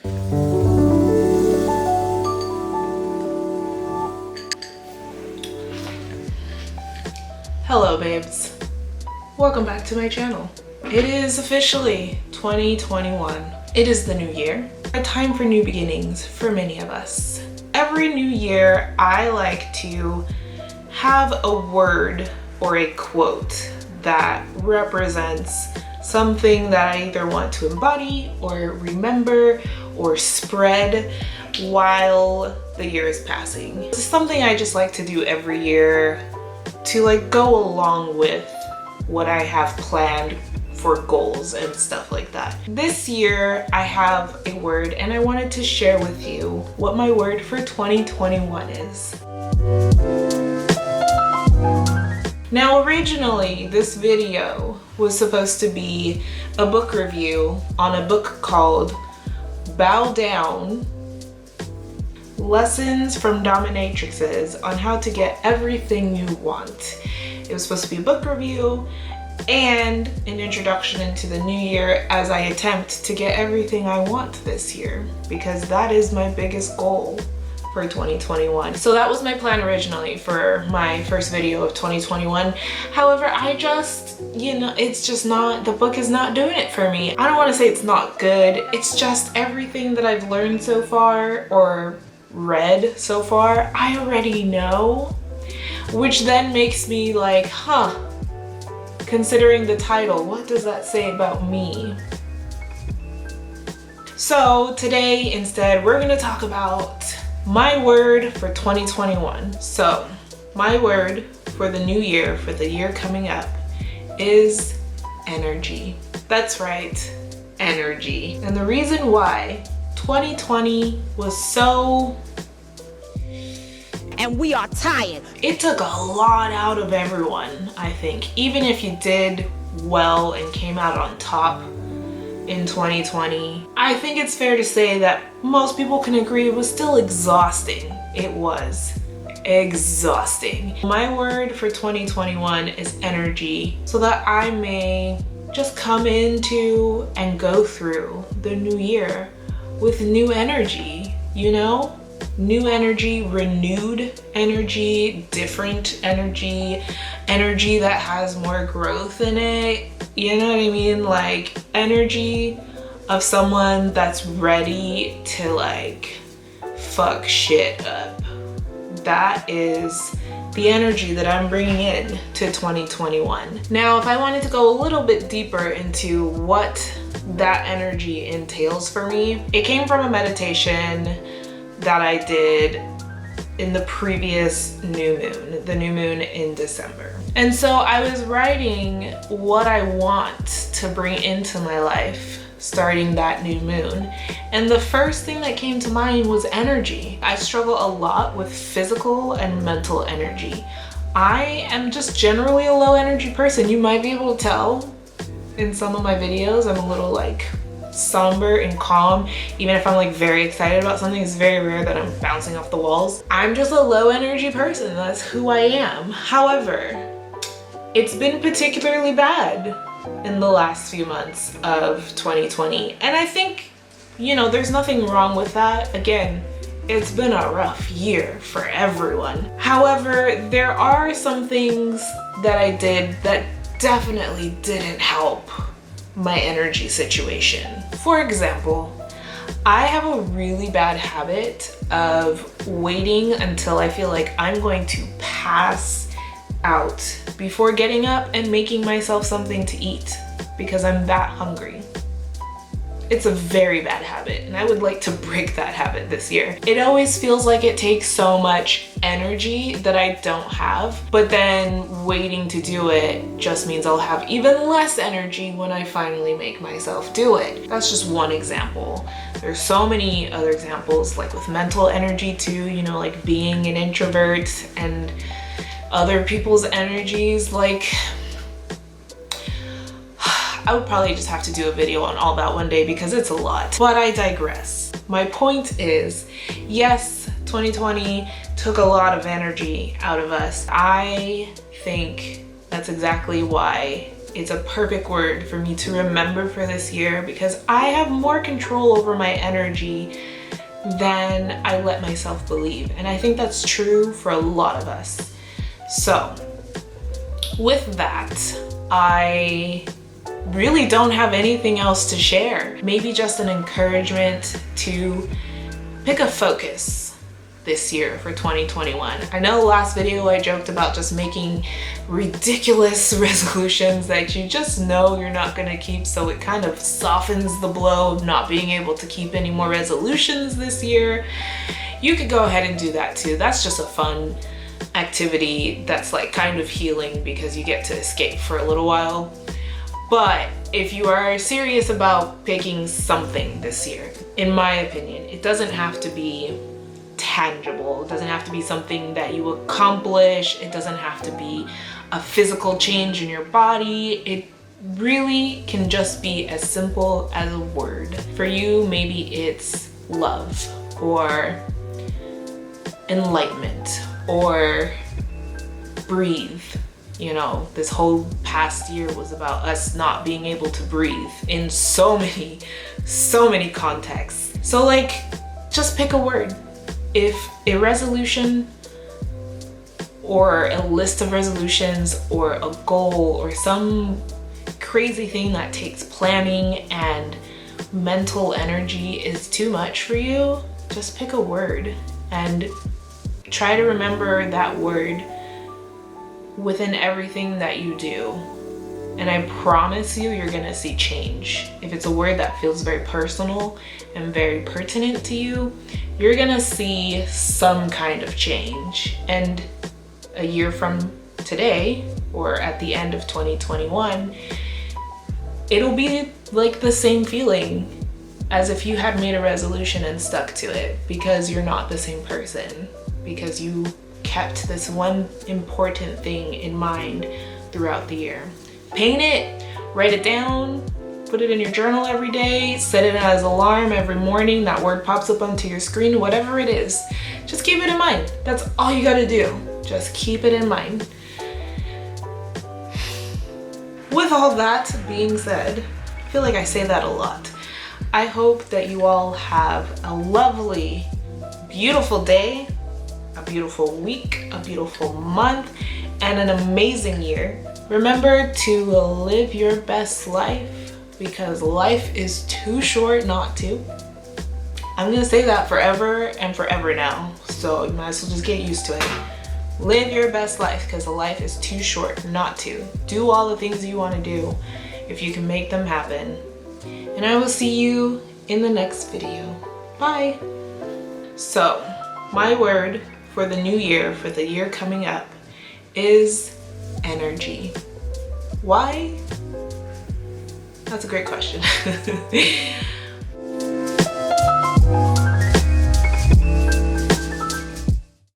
Hello babes, welcome back to my channel. It is officially 2021. It is the new year, a time for new beginnings for many of us. Every new year I like to have a word or a quote that represents something that I either want to embody or remember or spread while the year is passing. It's something I just like to do every year to go along with what I have planned for goals and stuff like that. This year I have a word and I wanted to share with you what my word for 2021 is. Now originally this video was supposed to be a book review on a book called Bow Down: Lessons from Dominatrixes on How to Get Everything You Want. It was supposed to be a book review and an introduction into the new year as I attempt to get everything I want this year, because that is my biggest goal for 2021. So that was my plan originally for my first video of 2021. However, I just, it's just not, the book is not doing it for me. I don't want to say it's not good. It's just everything that I've learned so far or read so far, I already know, which then makes me like, considering the title, what does that say about me? So today instead we're going to talk about my word for 2021. So my word for the new year, for the year coming up, is energy. That's right, energy. And the reason why 2020 was so, and we are tired. It took a lot out of everyone, I think. Even if you did well and came out on top in 2020, I think it's fair to say that most people can agree it was still exhausting. It was exhausting. My word for 2021 is energy, so that I may just come into and go through the new year with new energy, new energy, renewed energy, different energy, energy that has more growth in it. You know what I mean? Like energy of someone that's ready to fuck shit up. That is the energy that I'm bringing in to 2021. Now, if I wanted to go a little bit deeper into what that energy entails for me, it came from a meditation that I did in the previous new moon, the new moon in December. And so I was writing what I want to bring into my life starting that new moon. And the first thing that came to mind was energy. I struggle a lot with physical and mental energy. I am just generally a low energy person. You might be able to tell in some of my videos, I'm a little somber and calm. Even if I'm very excited about something, it's very rare that I'm bouncing off the walls. I'm just a low energy person. That's who I am. However, it's been particularly bad in the last few months of 2020. And I think, there's nothing wrong with that. Again, it's been a rough year for everyone. However, there are some things that I did that definitely didn't help my energy situation. For example, I have a really bad habit of waiting until I feel like I'm going to pass out before getting up and making myself something to eat, because I'm that hungry. It's a very bad habit, and I would like to break that habit this year. It always feels like it takes so much energy that I don't have, but then waiting to do it just means I'll have even less energy when I finally make myself do it. That's just one example. There's so many other examples, with mental energy too, being an introvert and other people's energies. I would probably just have to do a video on all that one day because it's a lot, but I digress. My point is, yes, 2020 took a lot of energy out of us. I think that's exactly why it's a perfect word for me to remember for this year, because I have more control over my energy than I let myself believe. And I think that's true for a lot of us. So with that, I really don't have anything else to share. Maybe just an encouragement to pick a focus this year for 2021. I know last video I joked about just making ridiculous resolutions that you just know you're not gonna keep, so it kind of softens the blow of not being able to keep any more resolutions this year. You could go ahead and do that too. That's just a fun activity that's like kind of healing, because you get to escape for a little while. But if you are serious about picking something this year, in my opinion, it doesn't have to be tangible. It doesn't have to be something that you accomplish. It doesn't have to be a physical change in your body. It really can just be as simple as a word. For you, maybe it's love, or enlightenment, or breathe. You know, this whole past year was about us not being able to breathe in so many contexts. So like, just pick a word. If a resolution or a list of resolutions or a goal or some crazy thing that takes planning and mental energy is too much for you, just pick a word and try to remember that word within everything that you do. And I promise you, you're gonna see change. If it's a word that feels very personal and very pertinent to you, you're gonna see some kind of change. And a year from today, or at the end of 2021, it'll be like the same feeling as if you had made a resolution and stuck to it, because you're not the same person, because you kept this one important thing in mind throughout the year. Paint it, write it down, put it in your journal every day, set it as an alarm every morning, that word pops up onto your screen, whatever it is. Just keep it in mind. That's all you gotta do. Just keep it in mind. With all that being said, I feel like I say that a lot. I hope that you all have a lovely, beautiful day, a beautiful week, a beautiful month, and an amazing year. Remember to live your best life, because life is too short not to. I'm gonna say that forever and forever now, so you might as well just get used to it. Live your best life, because life is too short not to. Do all the things you want to do if you can make them happen. And I will see you in the next video. Bye. So, my word for the new year, for the year coming up, is energy. Why? That's a great question.